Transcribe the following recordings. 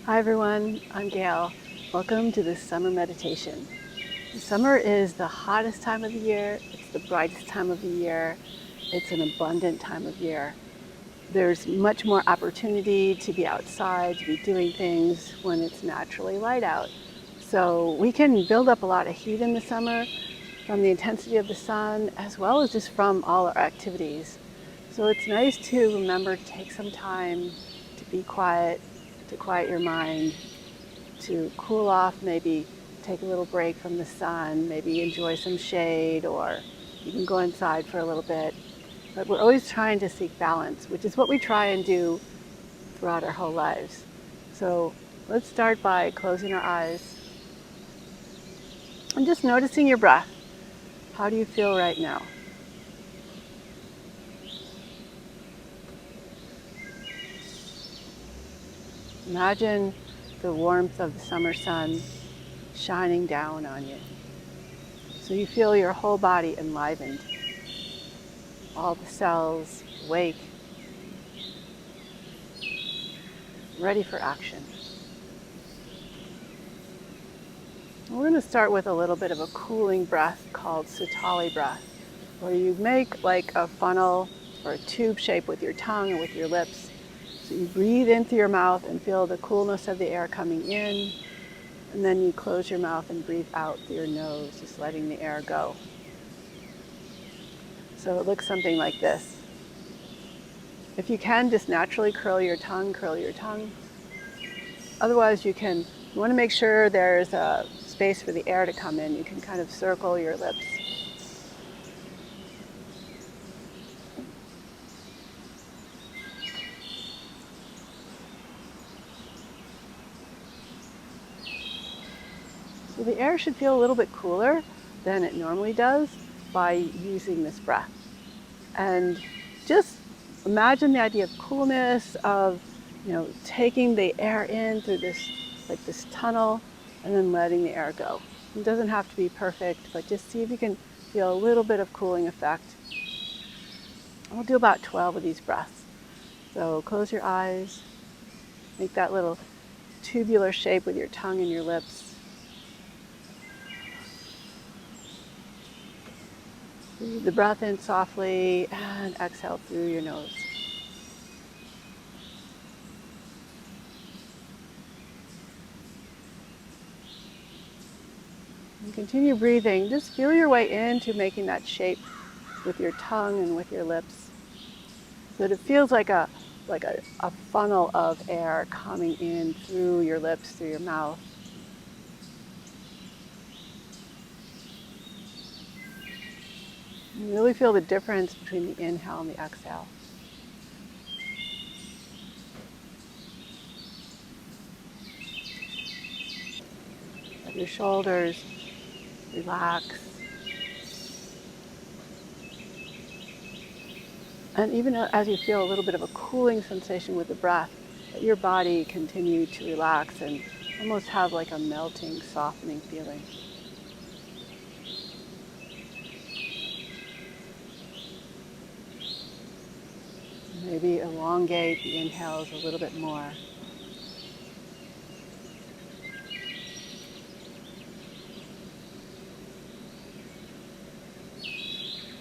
Hi everyone, I'm Gayle. Welcome to this summer meditation. Summer is the hottest time of the year, it's the brightest time of the year, it's an abundant time of year. There's much more opportunity to be outside, to be doing things when it's naturally light out. So we can build up a lot of heat in the summer from the intensity of the sun as well as just from all our activities. So it's nice to remember to take some time to be quiet, to quiet your mind, to cool off, maybe take a little break from the sun, maybe enjoy some shade, or even go inside for a little bit. But we're always trying to seek balance, which is what we try and do throughout our whole lives. So let's start by closing our eyes and just noticing your breath. How do you feel right now? Imagine the warmth of the summer sun shining down on you. So you feel your whole body enlivened. All the cells awake, ready for action. We're going to start with a little bit of a cooling breath called Cetali Breath, where you make like a funnel or a tube shape with your tongue or with your lips. So you breathe in through your mouth and feel the coolness of the air coming in, and then you close your mouth and breathe out through your nose, just letting the air go. So it looks something like this. If you can, just naturally curl your tongue. Otherwise, you want to make sure there's a space for the air to come in. You can kind of circle your lips. So the air should feel a little bit cooler than it normally does by using this breath. And just imagine the idea of coolness, of taking the air in through this tunnel and then letting the air go. It doesn't have to be perfect, but just see if you can feel a little bit of cooling effect. We'll do about 12 of these breaths. So close your eyes, make that little tubular shape with your tongue and your lips. Breathe the breath in softly and exhale through your nose. And continue breathing. Just feel your way into making that shape with your tongue and with your lips, so that it feels like a funnel of air coming in through your lips, through your mouth. And really feel the difference between the inhale and the exhale. Let your shoulders relax. And even as you feel a little bit of a cooling sensation with the breath, let your body continue to relax and almost have like a melting, softening feeling. Maybe elongate the inhales a little bit more.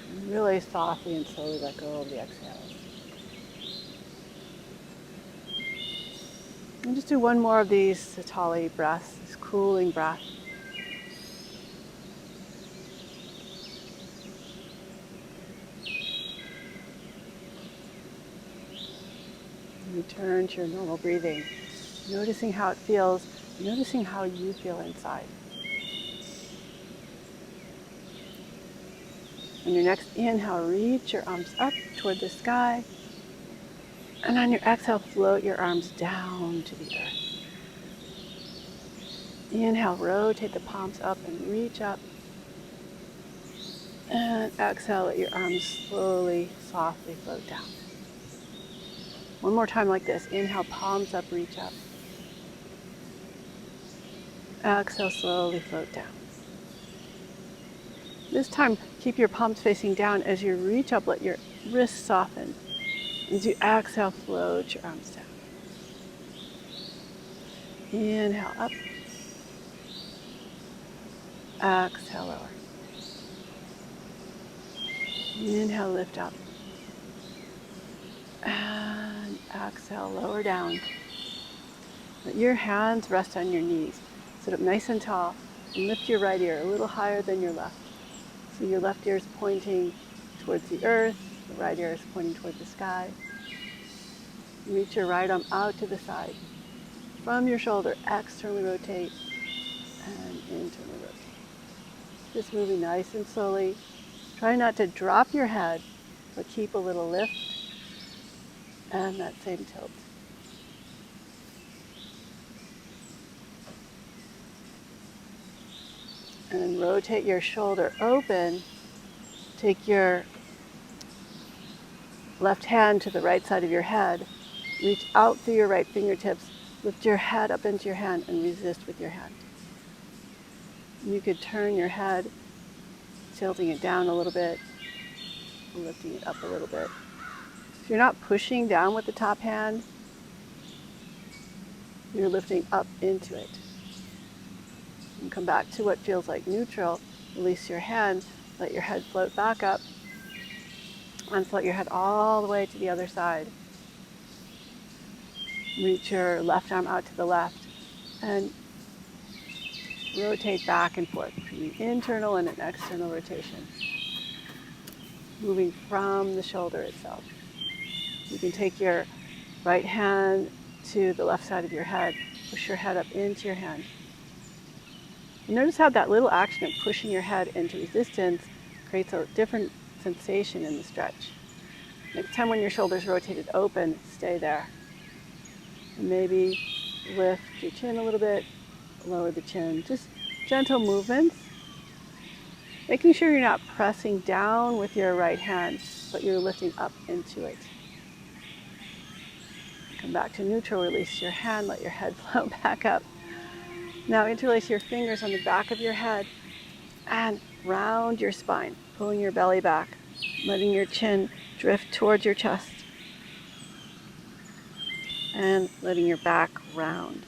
And really softly and slowly let go of the exhales. And just do one more of these Cetali breaths, this cooling breath. Return to your normal breathing, noticing how it feels, noticing how you feel inside. On your next inhale, reach your arms up toward the sky. And on your exhale, float your arms down to the earth. Inhale, rotate the palms up and reach up. And exhale, let your arms slowly, softly float down. One more time like this. Inhale, palms up, reach up. Exhale, slowly float down. This time, keep your palms facing down. As you reach up, let your wrists soften. As you exhale, float your arms down. Inhale up. Exhale lower. Inhale, lift up. And exhale, lower down. Let your hands rest on your knees. Sit up nice and tall and lift your right ear a little higher than your left. So your left ear is pointing towards the earth, the right ear is pointing toward the sky. Reach your right arm out to the side. From your shoulder, externally rotate and internally rotate. Just moving nice and slowly. Try not to drop your head, but keep a little lift and that same tilt. And then rotate your shoulder open. Take your left hand to the right side of your head. Reach out through your right fingertips. Lift your head up into your hand and resist with your hand. You could turn your head, tilting it down a little bit, lifting it up a little bit. If you're not pushing down with the top hand, you're lifting up into it. And come back to what feels like neutral. Release your hand, let your head float back up, and float your head all the way to the other side. Reach your left arm out to the left and rotate back and forth between the internal and an external rotation. Moving from the shoulder itself. You can take your right hand to the left side of your head. Push your head up into your hand. And notice how that little action of pushing your head into resistance creates a different sensation in the stretch. Next time when your shoulders rotated open, stay there. And maybe lift your chin a little bit, lower the chin. Just gentle movements. Making sure you're not pressing down with your right hand, but you're lifting up into it. Come back to neutral, release your hand, let your head float back up. Now interlace your fingers on the back of your head and round your spine, pulling your belly back, letting your chin drift towards your chest and letting your back round.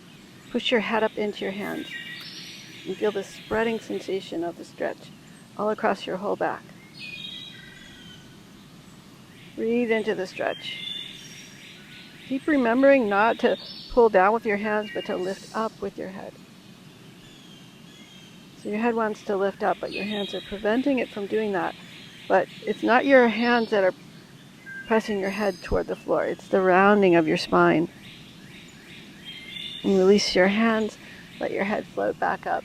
Push your head up into your hands and feel the spreading sensation of the stretch all across your whole back. Breathe into the stretch. Keep remembering not to pull down with your hands, but to lift up with your head. So your head wants to lift up, but your hands are preventing it from doing that. But it's not your hands that are pressing your head toward the floor. It's the rounding of your spine. And release your hands. Let your head float back up.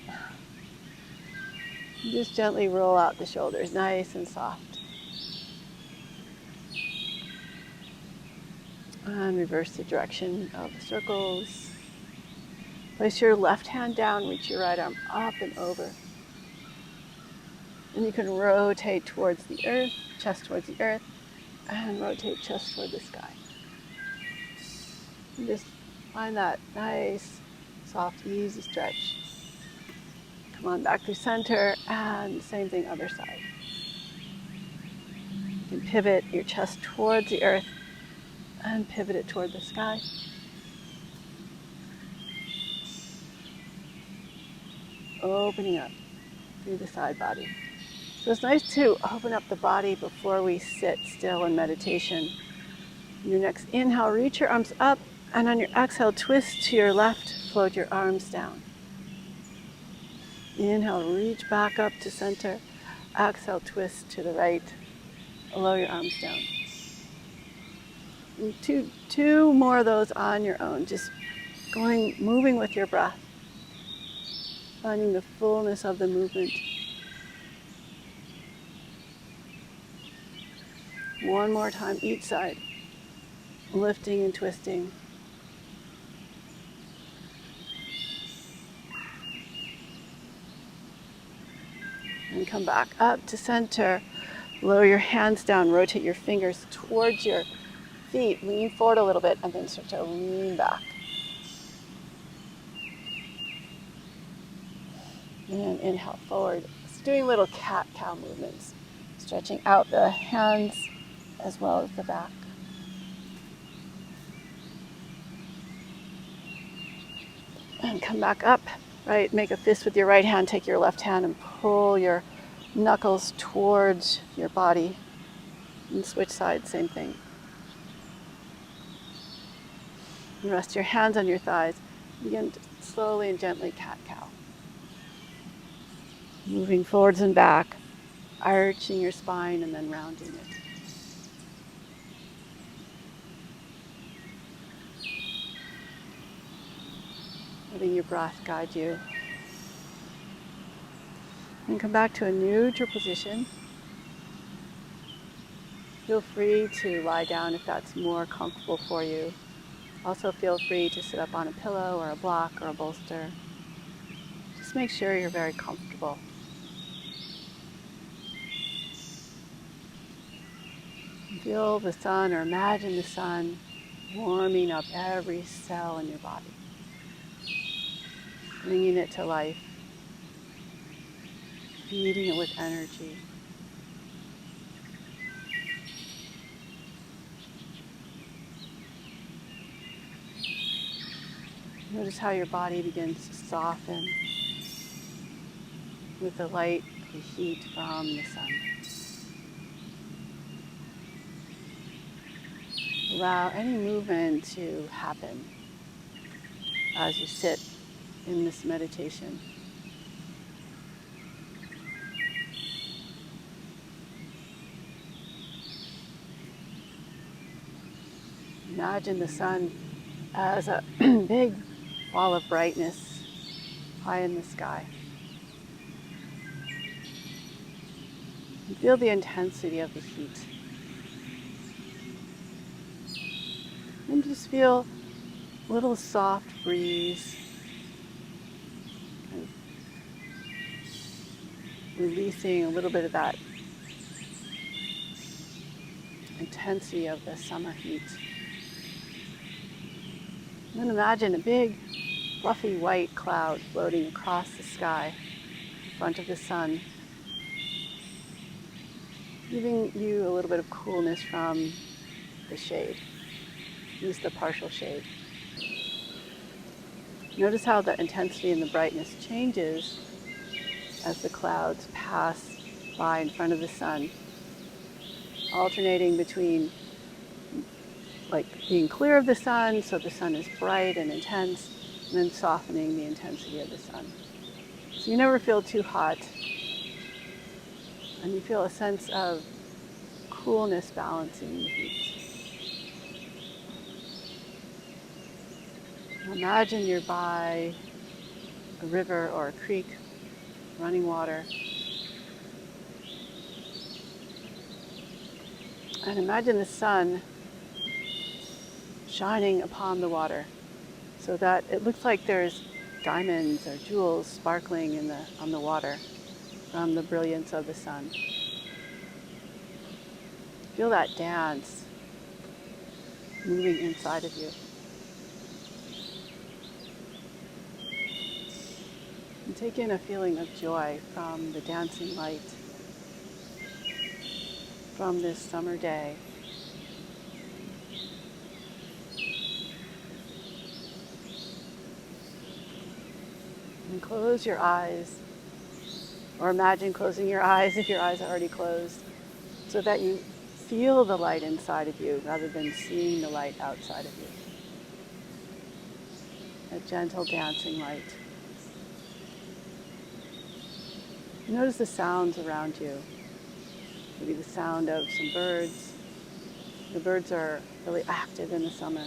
And just gently roll out the shoulders, nice and soft. And reverse the direction of the circles. Place your left hand down, reach your right arm up and over. And you can rotate towards the earth, chest towards the earth, and rotate chest toward the sky. And just find that nice, soft, easy stretch. Come on back through center, and same thing other side. You can pivot your chest towards the earth and pivot it toward the sky. Opening up through the side body. So it's nice to open up the body before we sit still in meditation. On your next inhale, reach your arms up, and on your exhale, twist to your left, float your arms down. Inhale, reach back up to center. Exhale, twist to the right, lower your arms down. And two more of those on your own, just moving with your breath. Finding the fullness of the movement. One more time, each side. Lifting and twisting. And come back up to center. Lower your hands down, rotate your fingers towards your feet. Lean forward a little bit and then start to lean back. And inhale forward. It's doing little cat-cow movements. Stretching out the hands as well as the back. And come back up, right? Make a fist with your right hand, take your left hand and pull your knuckles towards your body. And switch sides, same thing. And rest your hands on your thighs. Begin to slowly and gently cat-cow. Moving forwards and back, arching your spine and then rounding it. Letting your breath guide you. And come back to a neutral position. Feel free to lie down if that's more comfortable for you. Also feel free to sit up on a pillow or a block or a bolster. Just make sure you're very comfortable. Feel the sun or imagine the sun warming up every cell in your body, bringing it to life, feeding it with energy. Notice how your body begins to soften with the light, the heat from the sun. Allow any movement to happen as you sit in this meditation. Imagine the sun as a big ball of brightness high in the sky. And feel the intensity of the heat. And just feel a little soft breeze and releasing a little bit of that intensity of the summer heat. And then imagine a big fluffy white cloud floating across the sky in front of the sun, giving you a little bit of coolness from the shade, at least the partial shade. Notice how the intensity and the brightness changes as the clouds pass by in front of the sun, alternating between like being clear of the sun, so the sun is bright and intense, and then softening the intensity of the sun. So you never feel too hot, and you feel a sense of coolness balancing the heat. Imagine you're by a river or a creek, running water. And imagine the sun shining upon the water so that it looks like there's diamonds or jewels sparkling on the water from the brilliance of the sun. Feel that dance moving inside of you. And take in a feeling of joy from the dancing light from this summer day. And close your eyes, or imagine closing your eyes if your eyes are already closed, so that you feel the light inside of you rather than seeing the light outside of you. A gentle dancing light. Notice the sounds around you. Maybe the sound of some birds. The birds are really active in the summer.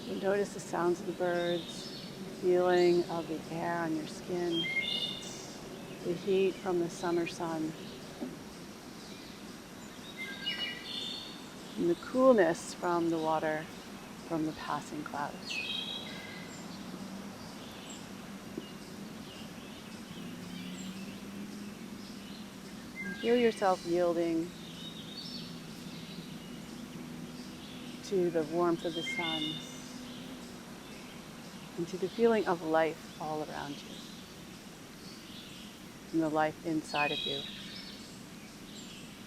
You notice the sounds of the birds, the feeling of the air on your skin, the heat from the summer sun, and the coolness from the water from the passing clouds. Feel yourself yielding to the warmth of the sun and to the feeling of life all around you and the life inside of you.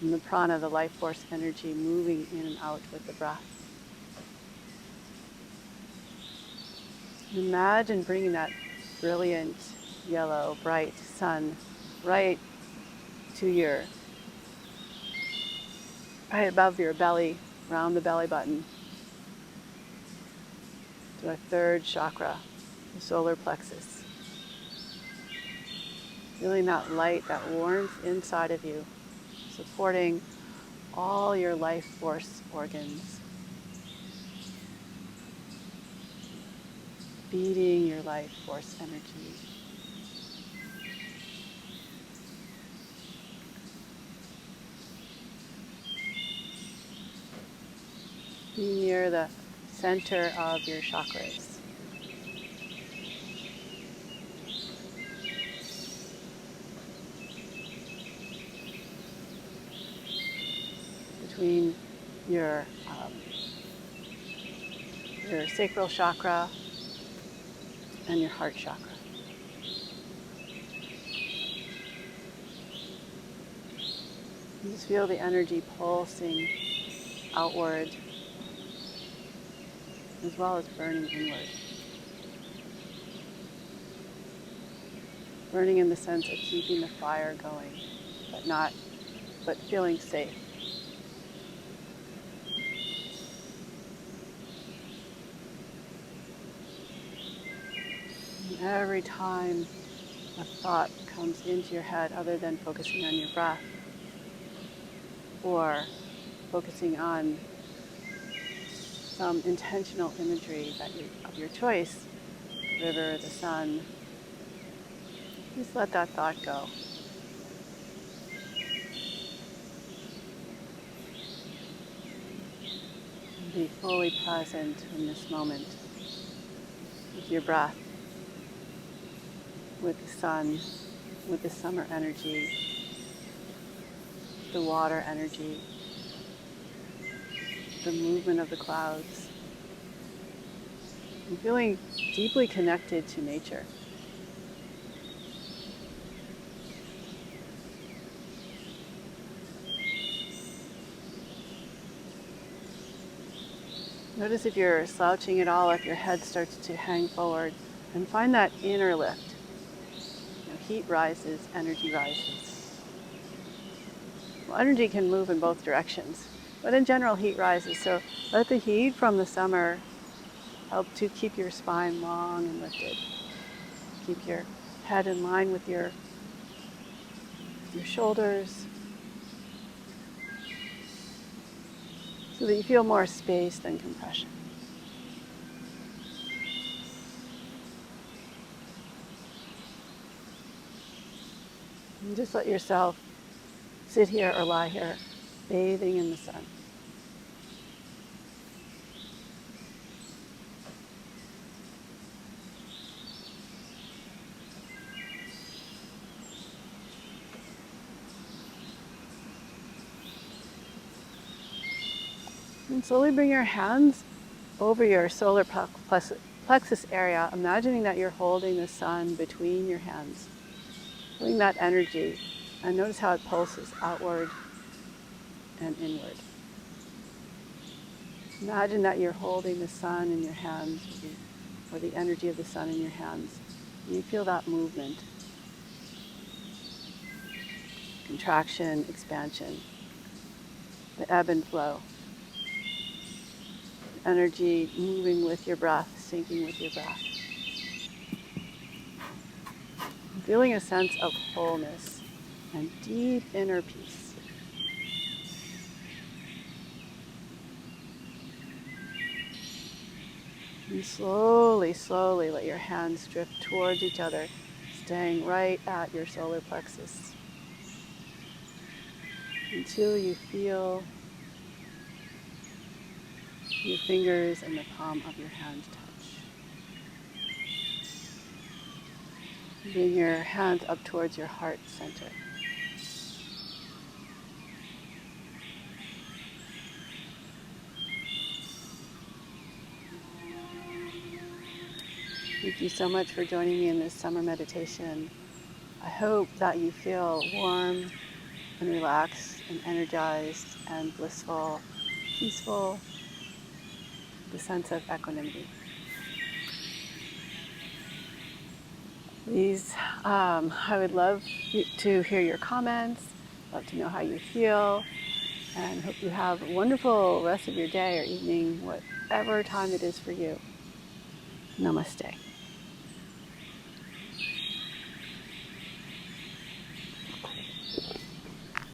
And the prana, the life force energy moving in and out with the breath. Imagine bringing that brilliant yellow, bright sun right to right above your belly, around the belly button, to our third chakra, the solar plexus. Feeling that light, that warmth inside of you, supporting all your life force organs, feeding your life force energy. Be near the center of your chakras. Between your sacral chakra and your heart chakra. You just feel the energy pulsing outward as well as burning inward. Burning in the sense of keeping the fire going, but feeling safe. And every time a thought comes into your head other than focusing on your breath or focusing on some intentional imagery of your choice, river, the sun, just let that thought go. And be fully present in this moment with your breath, with the sun, with the summer energy, the water energy, the movement of the clouds, and feeling deeply connected to nature. Notice if you're slouching at all, if your head starts to hang forward, and find that inner lift. Heat rises, energy rises. Well, energy can move in both directions, but in general, heat rises. So let the heat from the summer help to keep your spine long and lifted. Keep your head in line with your shoulders so that you feel more space than compression. And just let yourself sit here or lie here, bathing in the sun. And slowly bring your hands over your solar plexus area, imagining that you're holding the sun between your hands. Feeling that energy, and notice how it pulses outward and inward. Imagine that you're holding the sun in your hands, or the energy of the sun in your hands. And you feel that movement, contraction, expansion, the ebb and flow. Energy moving with your breath, syncing with your breath. Feeling a sense of wholeness and deep inner peace. And slowly, slowly let your hands drift towards each other, staying right at your solar plexus until you feel your fingers and the palm of your hand touch. Bring your hands up towards your heart center. Thank you so much for joining me in this summer meditation. I hope that you feel warm and relaxed and energized and blissful, peaceful, the sense of equanimity. These, I would love to hear your comments, love to know how you feel, and hope you have a wonderful rest of your day or evening, whatever time it is for you. Namaste.